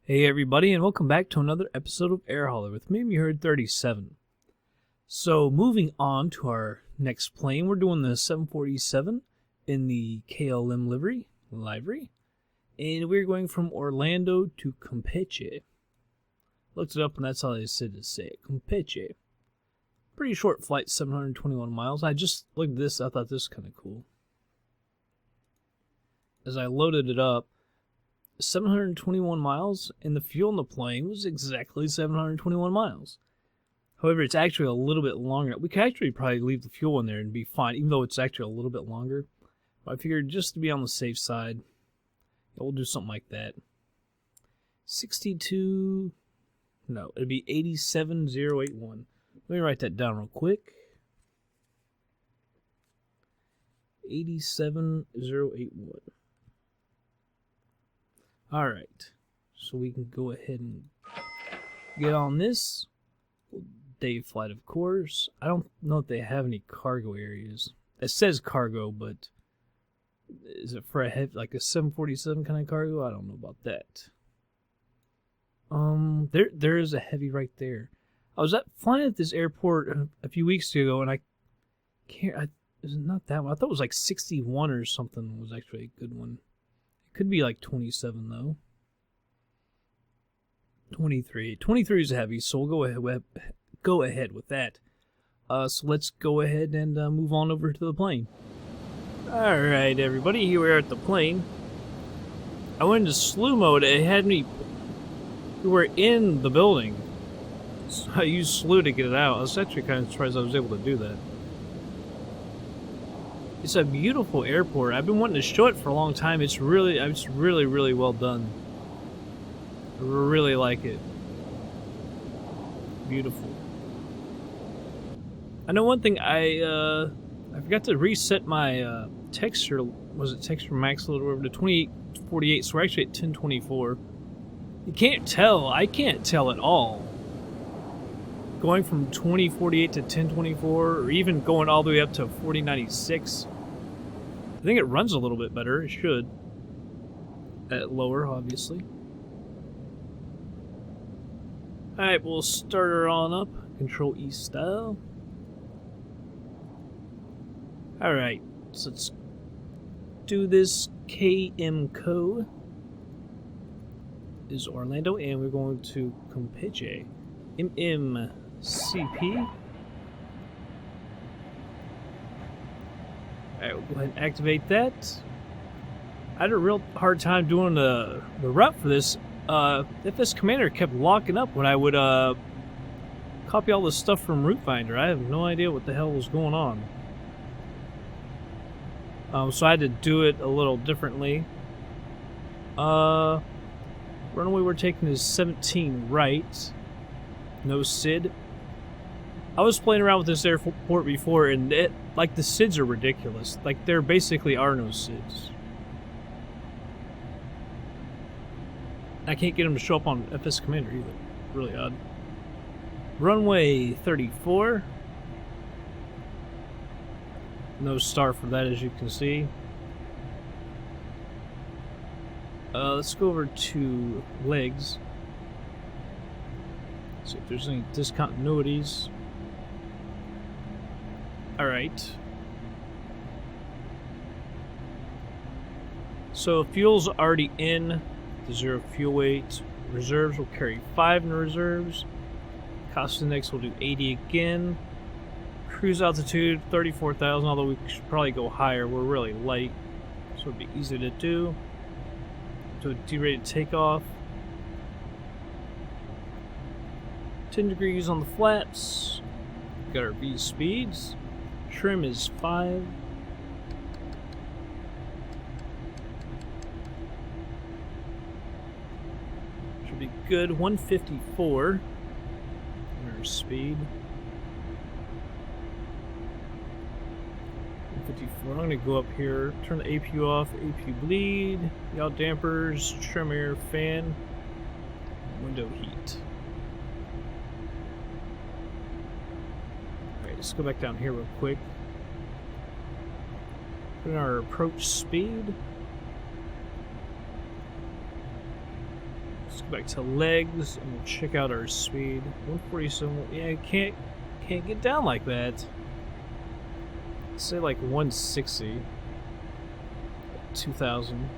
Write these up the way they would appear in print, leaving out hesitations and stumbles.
Hey everybody, and welcome back to another episode of Air Hauler with me, you heard 37. So moving on to our next plane, we're doing the 747 in the KLM livery, and we're going from Orlando to Campeche. Looked it up and that's how they said to say it, Campeche. Pretty short flight, 721 miles. I just looked at this, I thought this was kind of cool. As I loaded it up, 721 miles, and the fuel in the plane was exactly 721 miles. However, it's actually a little bit longer. We could actually probably leave the fuel in there and be fine, even though it's actually a little bit longer. But I figured just to be on the safe side, we'll do something like that. 62, no, it'd be 87081. Let me write that down real quick. 87081. Alright, so we can go ahead and get on this. Day flight, of course. I don't know if they have any cargo areas. It says cargo, but is it for a heavy, like a 747 kind of cargo? I don't know about that. There is a heavy right there. I was flying at this airport a few weeks ago, and I can't. Is it not that one? I thought it was like 61 or something was actually a good one. Could be like 27 though. 23. 23 is heavy, so we'll go ahead with that. So let's go ahead and move on over to the plane. Alright everybody, here we are at the plane. I went into slew mode, it had me... We were in the building. So I used slew to get it out. I was actually kind of surprised I was able to do that. It's a beautiful airport. I've been wanting to show it for a long time. It's really well done. I really like it. Beautiful. I know one thing. I forgot to reset my texture. Was it texture max load over to 2848? So we're actually at 1024. You can't tell. I can't tell at all. Going from 2048 to 1024, or even going all the way up to 4096. I think it runs a little bit better. It should. At lower, obviously. Alright, we'll start her on up. Control E style. Alright, so let's do this. KMCO is Orlando, and we're going to Campeche. MMCP. Alright, we'll go ahead and activate that. I had a real hard time doing the route for this. FS Commander kept locking up when I would copy all the stuff from Route Finder. I have no idea what the hell was going on. So I had to do it a little differently. Runway we're taking is 17 right. No SID. I was playing around with this airport before, and like the SIDs are ridiculous. Like there basically are no SIDs. I can't get them to show up on FS Commander either. Really odd. Runway 34. No star for that, as you can see. Let's go over to legs. See if there's any discontinuities. Alright. So fuel's already in. The 0 fuel weight. Reserves will carry 5 in the reserves. Cost index will do 80 again. Cruise altitude 34,000, although we should probably go higher. We're really light, so it'd be easy to do. Do a derated takeoff. 10 degrees on the flaps. Got our V speeds. Trim is 5. Should be good. 154. Our speed. 154. I'm going to go up here. Turn the APU off. APU bleed. Yaw dampers. Trim air fan. Window heat. Let's go back down here real quick. Put in our approach speed. Let's go back to legs and we'll check out our speed. 147. Yeah, can't get down like that. Let's say like 160. 2,000.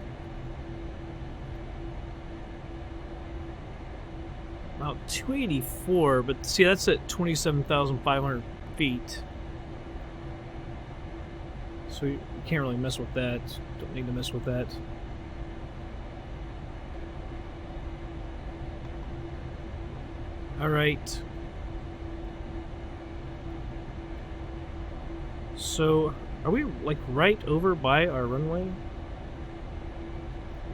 About 284, but see, that's at 27,500 feet. So we can't really mess with that. Don't need to mess with that. Alright. So, are we like right over by our runway?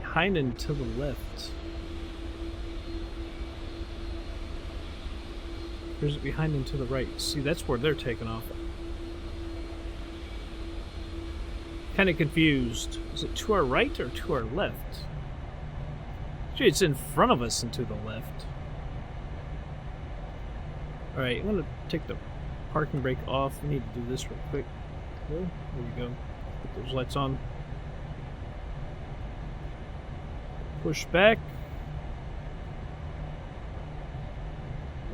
Behind and to the left. Or is it behind and to the right? See, that's where they're taking off. Kind of confused. Is it to our right or to our left? Actually, it's in front of us and to the left. Alright, I'm going to take the parking brake off. We need to do this real quick. There we go. Put those lights on. Push back.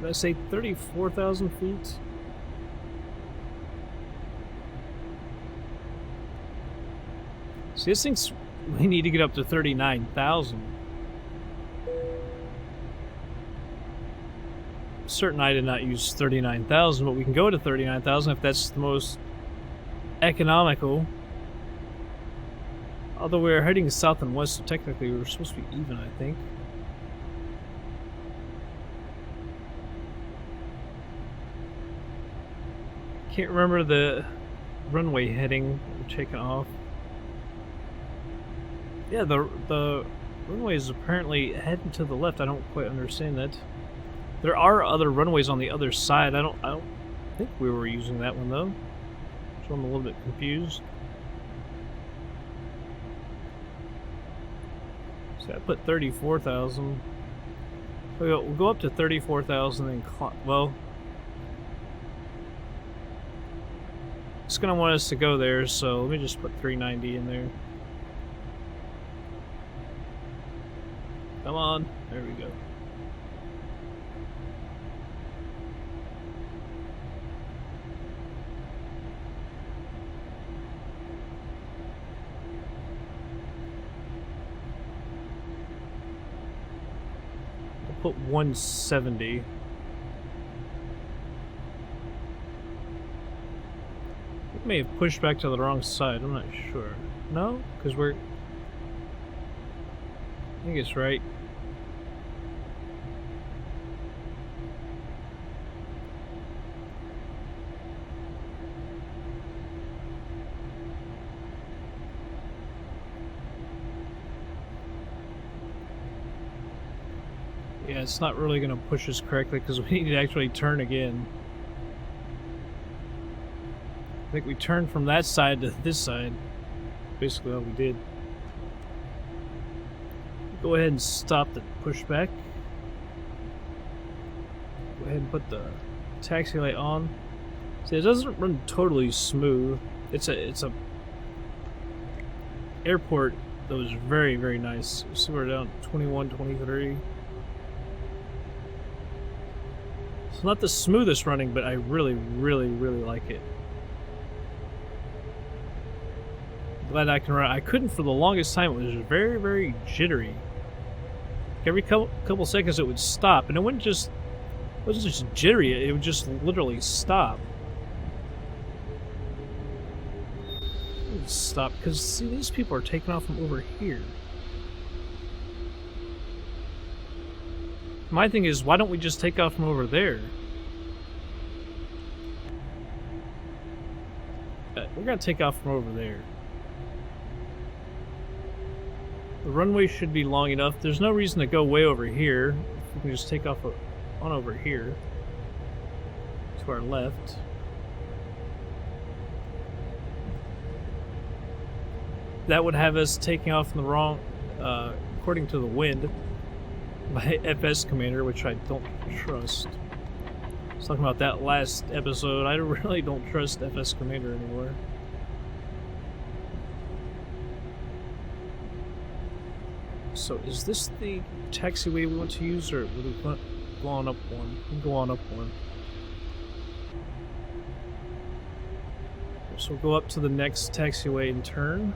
Did I say 34,000 feet? See, this thing's... we need to get up to 39,000. Certain I did not use 39,000, but we can go to 39,000 if that's the most economical. Although we're heading south and west, so technically we're supposed to be even, I think. Can't remember the runway heading we're taking off. Yeah, the runway is apparently heading to the left. I don't quite understand that. There are other runways on the other side. I don't think we were using that one though. So I'm a little bit confused. So I put 34,000. We'll go up to 34,000 and well, it's gonna want us to go there. So let me just put 390 in there. Come on, there we go. Put 170. We may have pushed back to the wrong side, I'm not sure. No? Because we're... I think it's right. Yeah, it's not really going to push us correctly because we need to actually turn again. I think we turned from that side to this side. Basically all we did. Go ahead and stop the pushback. Go ahead and put the taxi light on. See, it doesn't run totally smooth. It's a airport that was very, very nice. So we're down 21, 23. It's not the smoothest running, but I really, really, really like it. Glad I can run. I couldn't for the longest time. It was very, very jittery. Every couple seconds it would stop, and it wasn't just jittery. It would just literally stop. It would stop because see, these people are taking off from over here. My thing is, why don't we just take off from over there? We're gonna take off from over there. The runway should be long enough. There's no reason to go way over here. We can just take off on over here to our left. That would have us taking off in the wrong, according to the wind, by FS Commander, which I don't trust. I was talking about that last episode. I really don't trust FS Commander anymore. So is this the taxiway we want to use, or would we go on up one? We can go on up one. So we'll go up to the next taxiway and turn.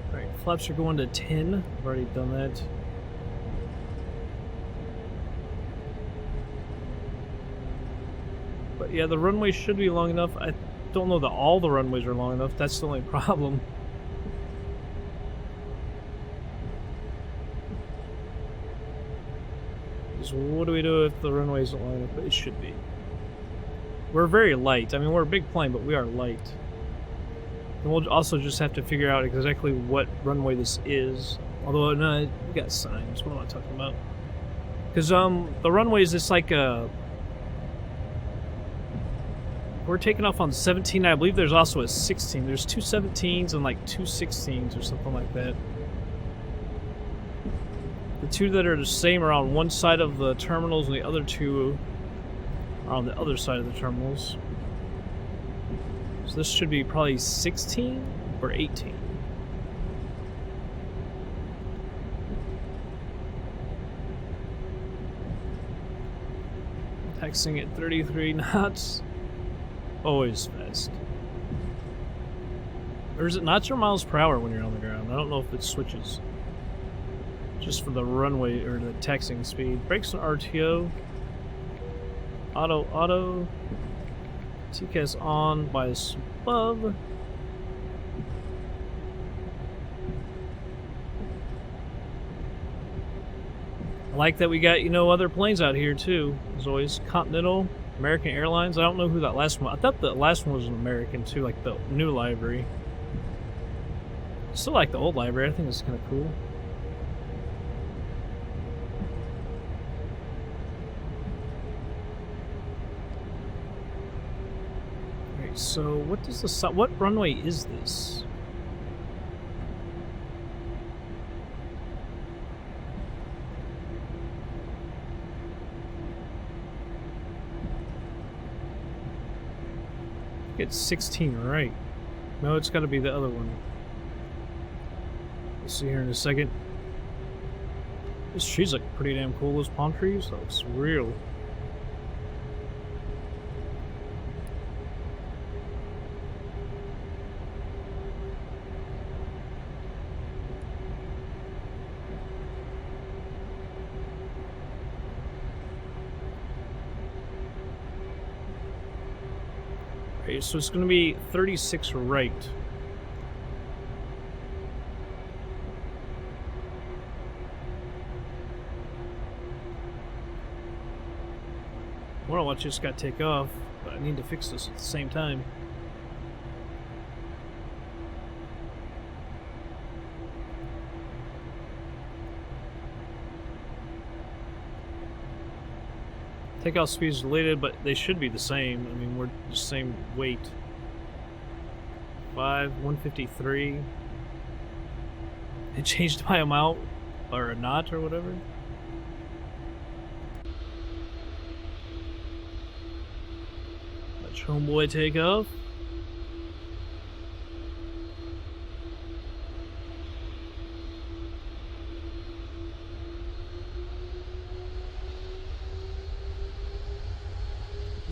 Alright, flaps are going to 10. I've already done that. But yeah, the runway should be long enough. I don't know that all the runways are long enough. That's the only problem. So what do we do if the runway isn't long enough? But it should be. We're very light. I mean, we're a big plane, but we are light. And we'll also just have to figure out exactly what runway this is. Although, no, we got signs. What am I talking about? Because the runways, it's like a... We're taking off on 17. I believe there's also a 16. There's two 17s and like two 16s or something like that. The two that are the same are on one side of the terminals, and the other two are on the other side of the terminals. So this should be probably 16 or 18. Taxiing at 33 knots. Always fast. Or is it knots or miles per hour when you're on the ground? I don't know if it switches. Just for the runway or the taxiing speed. Brakes and RTO. Auto. TCAS on, bias above. I like that we got, you know, other planes out here too. As always, Continental, American Airlines. I don't know who that last one. I thought the last one was an American too, like the new livery. Still like the old livery. I think it's kind of cool. Alright, so what does the what runway is this? It's 16, right? No, it's got to be the other one. We'll see here in a second. This tree's like pretty damn cool. Those palm trees, that looks real. Okay, so it's going to be 36 right. I want to watch this guy take off, but I need to fix this at the same time. Takeoff speed is deleted, but they should be the same. I mean, we're the same weight. 153. It changed by a mile or a knot or whatever. Let's homeboy take off.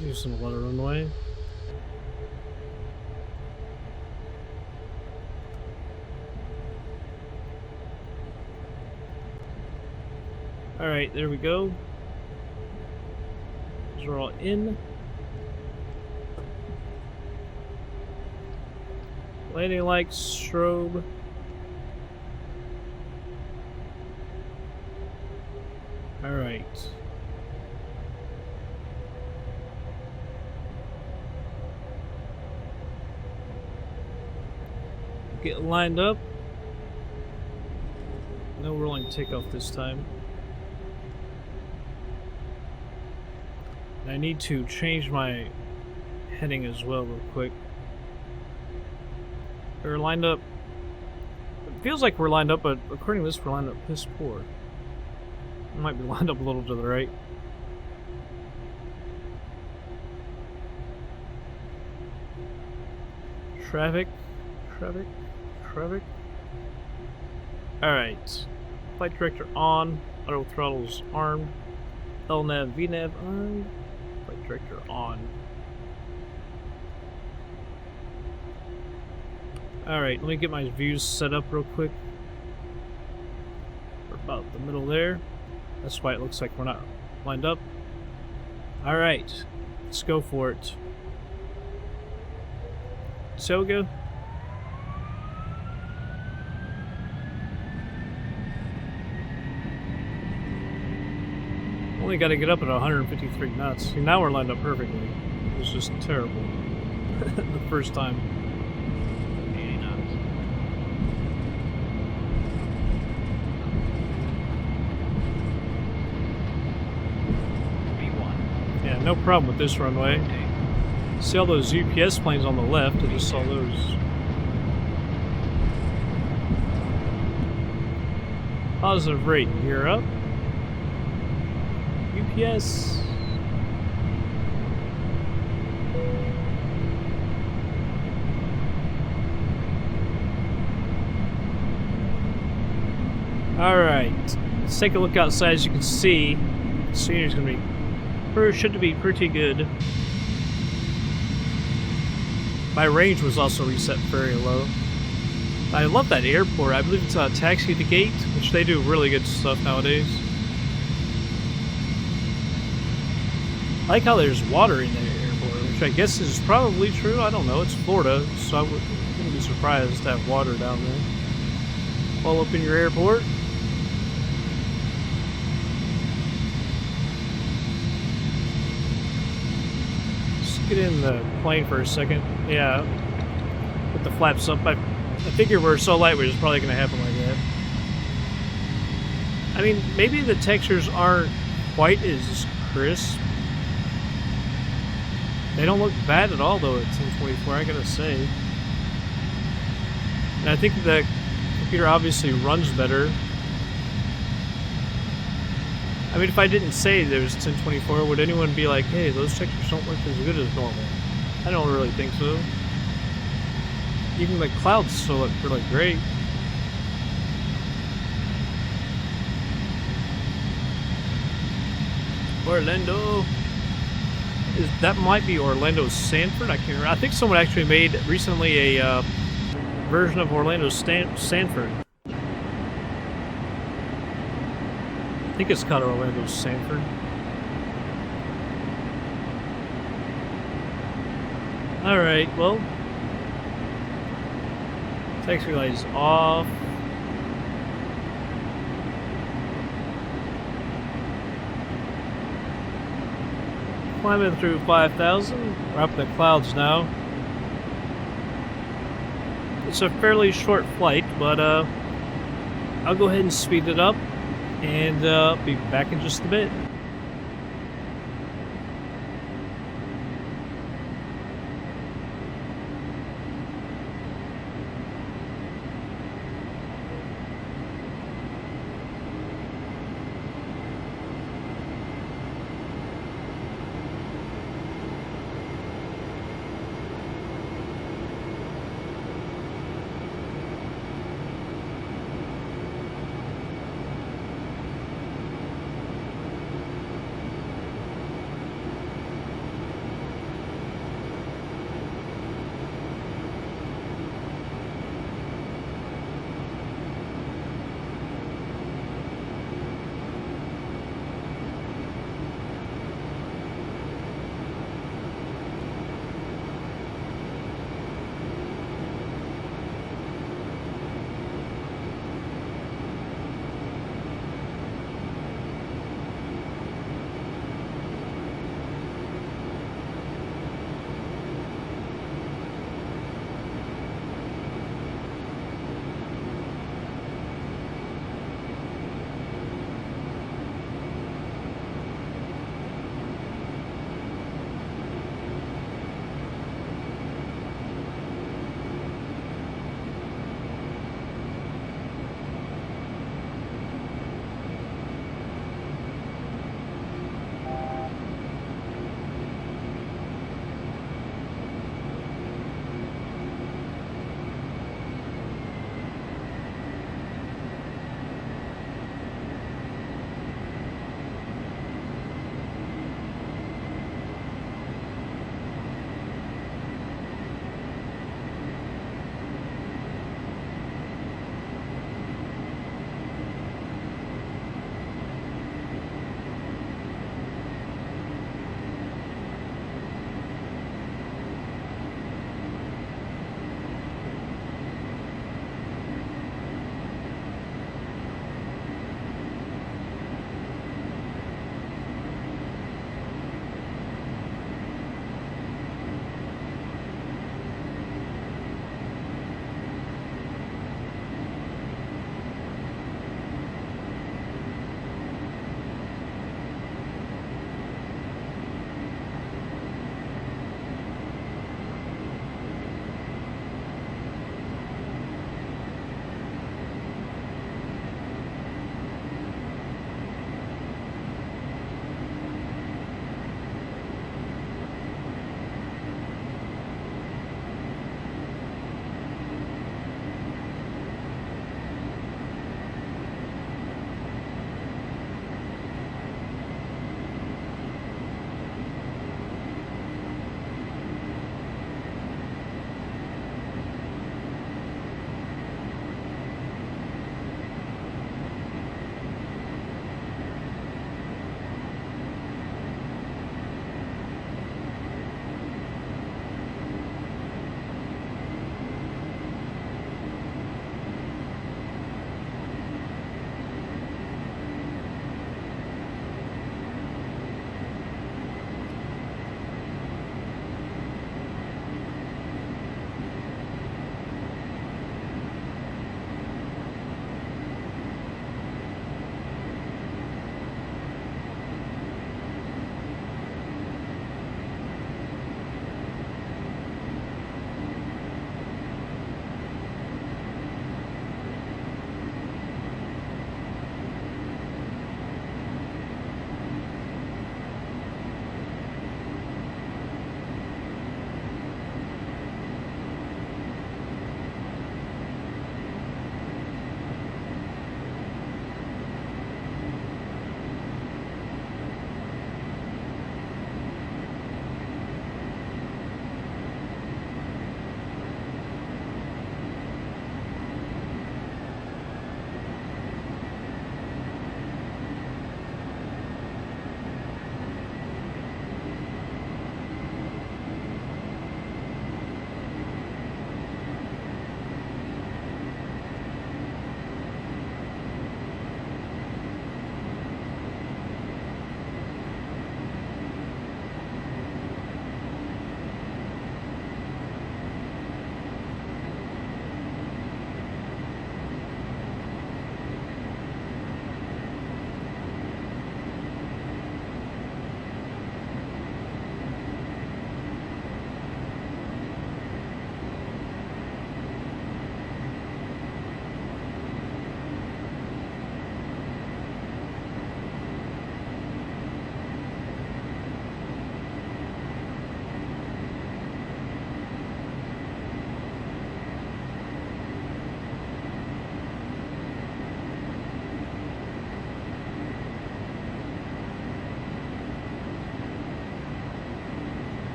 Using a lot of runway. Alright, there we go. Those are all in. Landing lights, strobe. Alright. Get lined up. No rolling takeoff this time. I need to change my heading as well real quick. We're lined up. It feels like we're lined up, but according to this, we're lined up piss poor. We might be lined up a little to the right. Traffic. Alright. Flight director on. Auto throttles armed. LNAV, VNAV on. Flight director on. Alright, let me get my views set up real quick. We're about the middle there. That's why it looks like we're not lined up. Alright, let's go for it. So go. Only got to get up at 153 knots. See, now we're lined up perfectly. It was just terrible the first time. 80 knots. V1. Yeah, no problem with this runway. Okay. See all those UPS planes on the left? I just saw those. Positive rate, gear up. UPS. Alright, let's take a look outside. As you can see, the scenery's gonna be, should be pretty good. My range was also reset very low. I love that airport. I believe it's Taxi to Gate, which they do really good stuff nowadays. I like how there's water in the airport, which I guess is probably true. I don't know. It's Florida, so I wouldn't be surprised to have water down there. All up in your airport. Get in the plane for a second. Yeah, put the flaps up. I figure we're so lightweight, it's probably going to happen like that. I mean, maybe the textures aren't quite as crisp. They don't look bad at all, though, at 1024, I gotta say. And I think the computer obviously runs better. I mean, if I didn't say there was 1024, would anyone be like, hey, those textures don't look as good as normal? I don't really think so. Even the clouds still look really great. Orlando. That might be Orlando Sanford. I can't remember. I think someone actually made recently a version of Orlando Sanford. I think it's called Orlando Sanford. Alright, well. Taxi light is off. Climbing through 5,000. We're up in the clouds now. It's a fairly short flight, but I'll go ahead and speed it up. And be back in just a bit.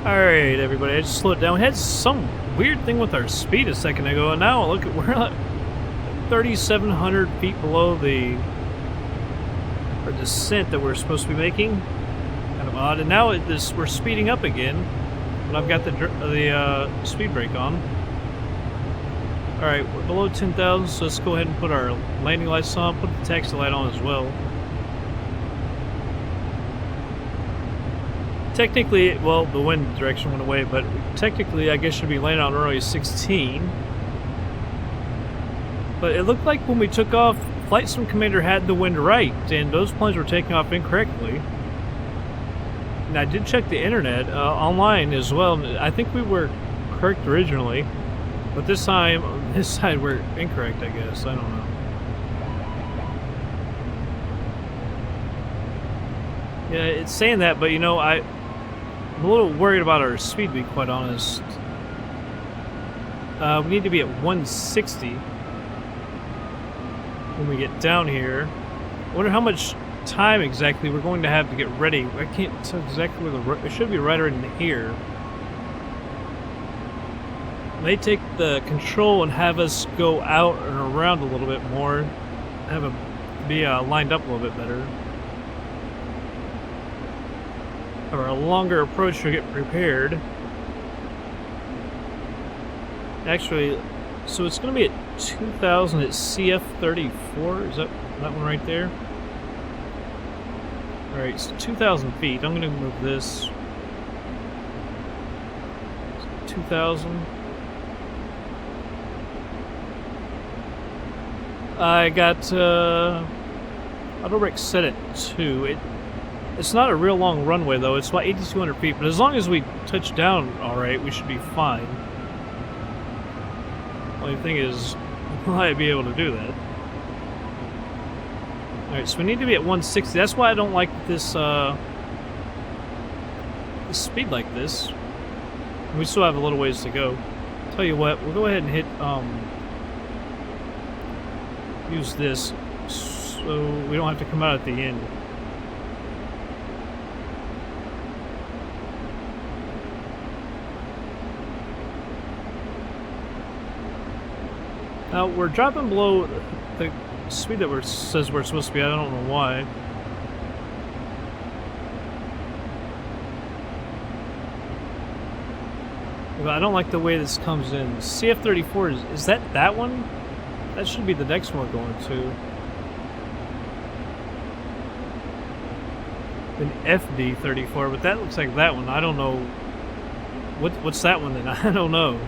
Alright, everybody, I just slowed it down. We had some weird thing with our speed a second ago, and now look at we're at 3,700 feet below our descent that we're supposed to be making. Kind of odd. And now we're speeding up again, but I've got the speed brake on. Alright, we're below 10,000, so let's go ahead and put our landing lights on, put the taxi light on as well. Technically, well, the wind direction went away, but technically I guess should be landing on runway 16. But it looked like when we took off, FlightSim Commander had the wind right, and those planes were taking off incorrectly. And I did check the internet online as well. I think we were correct originally, but this time, on this side, we're incorrect, I guess. I don't know. Yeah, it's saying that, but you know, I'm a little worried about our speed, to be quite honest. We need to be at 160 when we get down here. I wonder how much time exactly we're going to have to get ready. I can't tell exactly where it should be right in here. They take the control and have us go out and around a little bit more, be lined up a little bit better. Or a longer approach to get prepared. Actually, so it's going to be at 2,000 at CF34. Is that one right there? Alright, so 2,000 feet. I'm going to move this. 2,000. I got auto brake set at 2. It's not a real long runway though. It's about 8,200 feet. But as long as we touch down alright, we should be fine. Only thing is, will I be able to do that? Alright, so we need to be at 160. That's why I don't like this speed like this. We still have a little ways to go. Tell you what, we'll go ahead and hit use this so we don't have to come out at the end. Now we're dropping below the speed that says we're supposed to be at. I don't know why. But I don't like the way this comes in. CF34 is that one? That should be the next one we're going to. An FD34, but that looks like that one. I don't know. What's that one then? I don't know.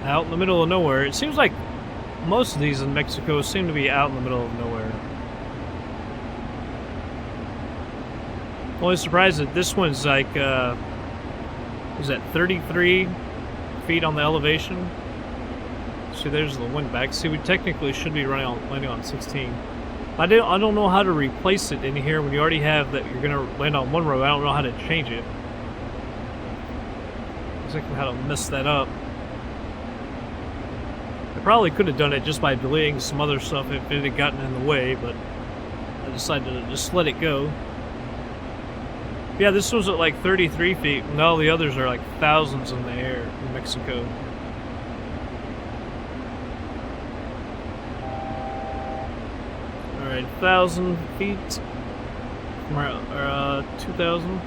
Out in the middle of nowhere. It seems like most of these in Mexico seem to be out in the middle of nowhere. Only surprised that this one's like, is that 33 feet on the elevation? See, there's the wind back. See, we technically should be landing on 16. I don't know how to replace it in here when you already have that you're gonna land on one row. I don't know how to change it. Exactly how to mess that up. I probably could have done it just by deleting some other stuff if it had gotten in the way, but I decided to just let it go. Yeah, this was at like 33 feet, and all the others are like thousands in the air in Mexico. Alright, 1,000 feet. Or 2,000.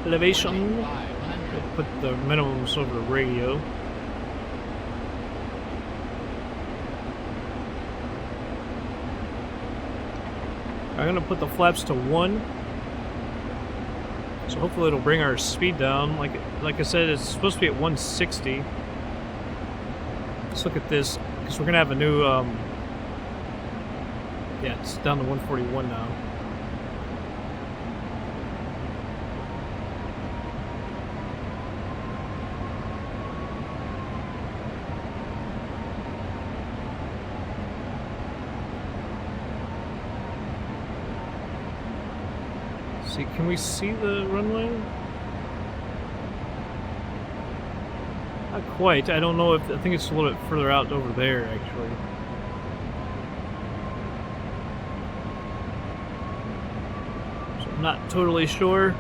Elevation. I'll put the minimums over the radio. I'm gonna put the flaps to 1, so hopefully it'll bring our speed down. Like I said, it's supposed to be at 160. Let's look at this, because we're gonna have a new. Yeah, it's down to 141 now. See, can we see the runway? Not quite. I don't know if... I think it's a little bit further out over there, actually. So I'm not totally sure.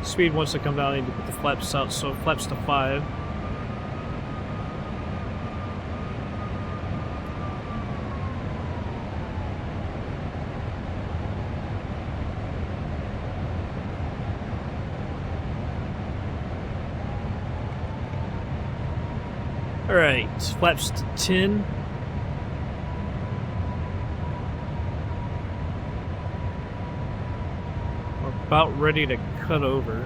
Speed wants to come down. I need to put the flaps out, so flaps to 5. Alright, flaps to 10. We're about ready to cut over.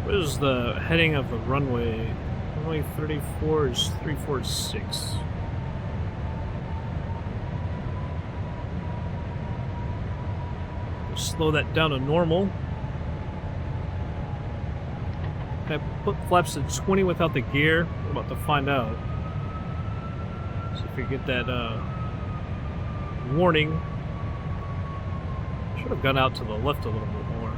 What is the heading of the runway? Runway 34 is 346. We'll slow that down to normal. Can I put flaps to 20 without the gear? We're about to find out. See if we get that warning. Should have gone out to the left a little bit more.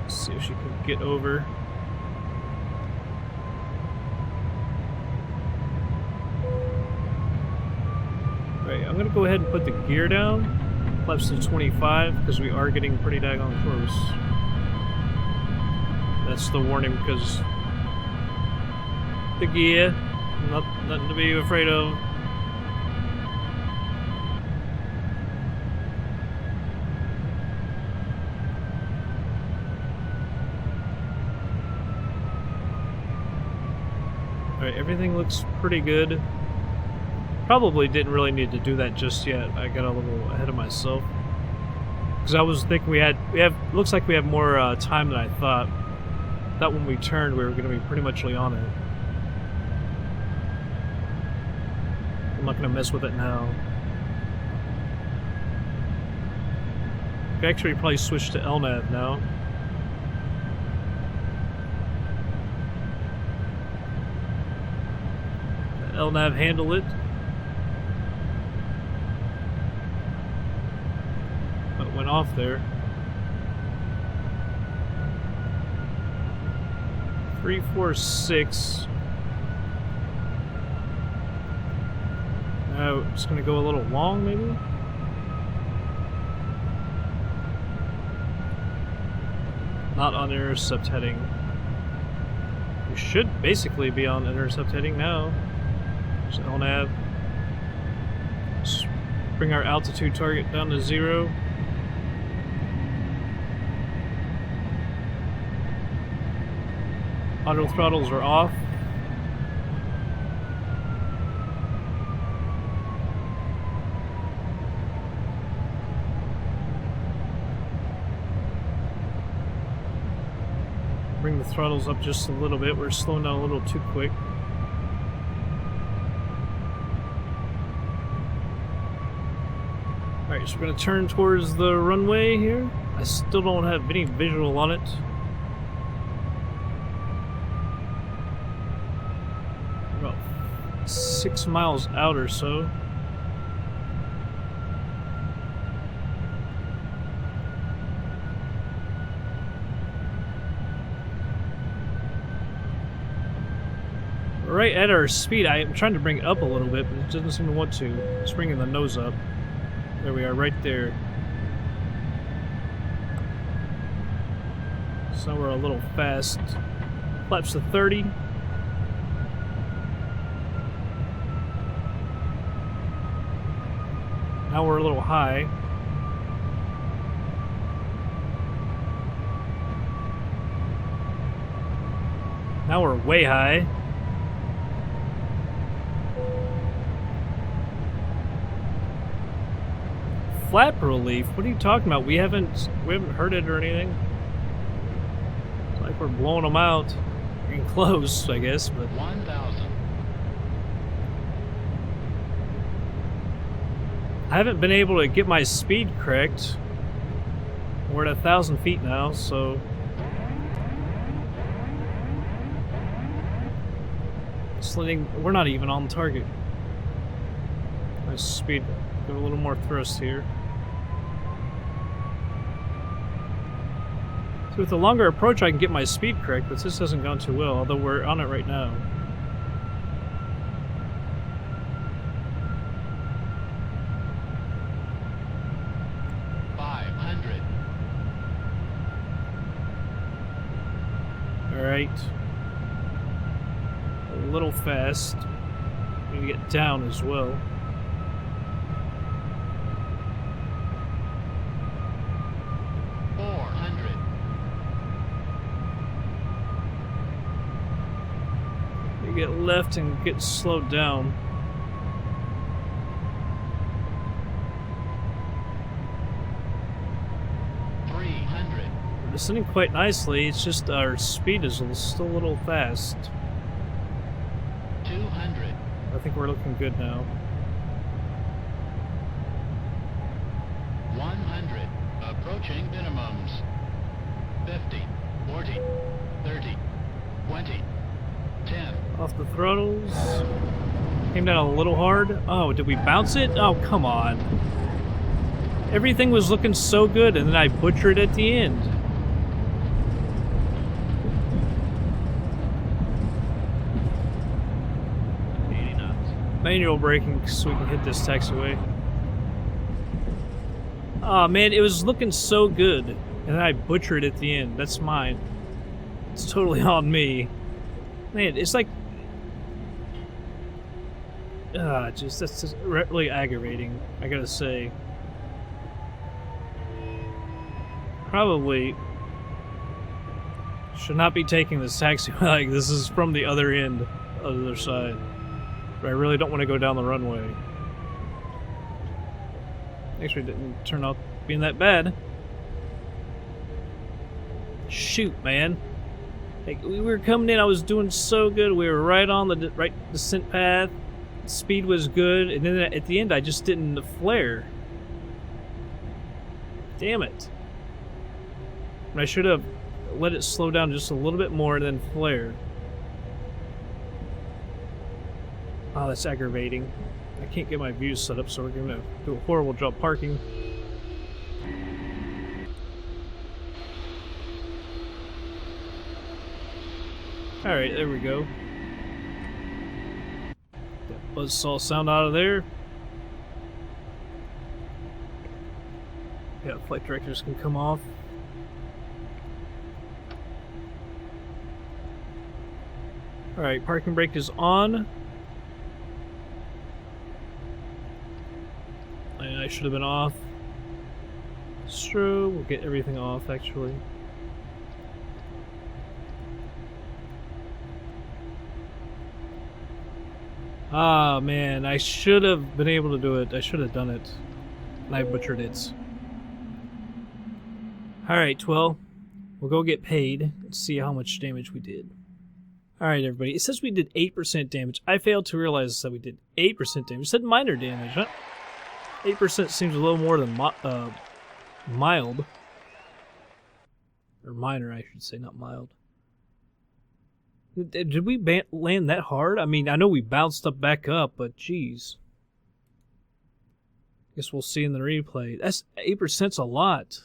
Let's see if she can get over. Alright, I'm gonna go ahead and put the gear down. Flaps to 25 because we are getting pretty daggone close. That's the warning because the gear, nothing to be afraid of. Alright, everything looks pretty good. Probably didn't really need to do that just yet. I got a little ahead of myself. Because I was thinking looks like we have more time than I thought. Thought when we turned we were going to be pretty much on it. I'm not going to mess with it now. I could actually probably switch to LNAV now. LNAV handle it. But went off there. 346. Now it's gonna go a little long, maybe. Not on intercept heading. We should basically be on intercept heading now. Just LNAV. Let's bring our altitude target down to 0. Auto throttles are off. Bring the throttles up just a little bit. We're slowing down a little too quick. Alright, so we're going to turn towards the runway here. I still don't have any visual on it. About 6 miles out or so. Right at our speed. I'm trying to bring it up a little bit, but it doesn't seem to want to. It's bringing the nose up. There we are, right there. So we're a little fast. Flaps to 30. Now we're a little high. Now we're way high. Flap relief? What are you talking about? We haven't heard it or anything. It's like we're blowing them out. Getting close, I guess, but 1,000. I haven't been able to get my speed correct. We're at 1,000 feet now, so sliding. We're not even on target. Nice speed. Got a little more thrust here. With a longer approach, I can get my speed correct, but this hasn't gone too well, although we're on it right now. Alright. A little fast. I'm gonna get down as well. You get left and get slowed down. We're descending quite nicely, it's just our speed is still a little fast. 200. I think we're looking good now. 100. Approaching minimums. 50. 40. 30. 20. 10. Off the throttles. Came down a little hard. Oh, did we bounce it? Oh, come on. Everything was looking so good, and then I butchered at the end. Manual braking so we can hit this taxiway. Oh man, it was looking so good, and then I butchered at the end. That's mine. It's totally on me. Man, it's like... that's just really aggravating, I gotta say. Probably should not be taking this taxiway. Like, this is from the other end of the other side. But I really don't want to go down the runway. Actually, it didn't turn out being that bad. Shoot, man. Like, we were coming in, I was doing so good. We were right on the right descent path. Speed was good. And then at the end, I just didn't flare. Damn it. I should have let it slow down just a little bit more and then flare. Oh, that's aggravating. I can't get my views set up, so we're gonna do a horrible job parking. Alright, there we go. That buzzsaw sound out of there. Yeah, flight directors can come off. Alright, parking brake is on. I should have been off. So we'll get everything off actually. Ah man, I should have been able to do it. I should have done it. And I butchered it. Alright, well, we'll go get paid and see how much damage we did. Alright everybody, it says we did 8% damage. I failed to realize that we did 8% damage. It said minor damage, huh? 8% seems a little more than mild. Or minor, I should say, not mild. Did we land that hard? I mean, I know we bounced up back up, but geez. Guess we'll see in the replay. That's 8%'s a lot.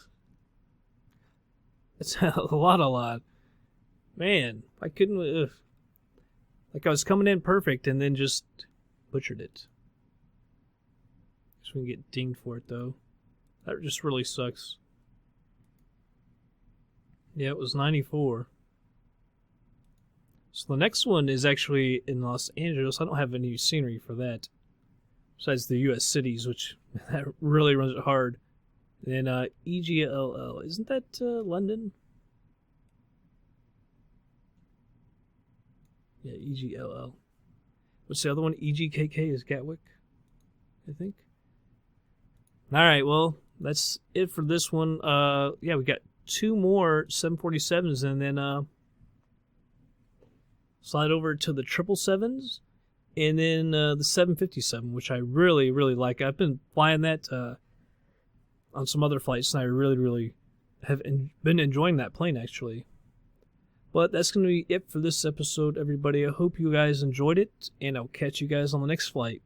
That's a lot. Man, I couldn't... like I was coming in perfect and then just butchered it. We can get dinged for it though. That just really sucks. Yeah, it was 94. So the next one is actually in Los Angeles. I don't have any scenery for that. Besides the US cities, which that really runs it hard. And EGLL. Isn't that London? Yeah, EGLL. What's the other one? EGKK is Gatwick, I think. Alright, well, that's it for this one. Yeah, we got 2 more 747s and then slide over to the 777s and then the 757, which I really like. I've been flying that on some other flights and I really have been enjoying that plane actually. But that's going to be it for this episode, everybody. I hope you guys enjoyed it and I'll catch you guys on the next flight.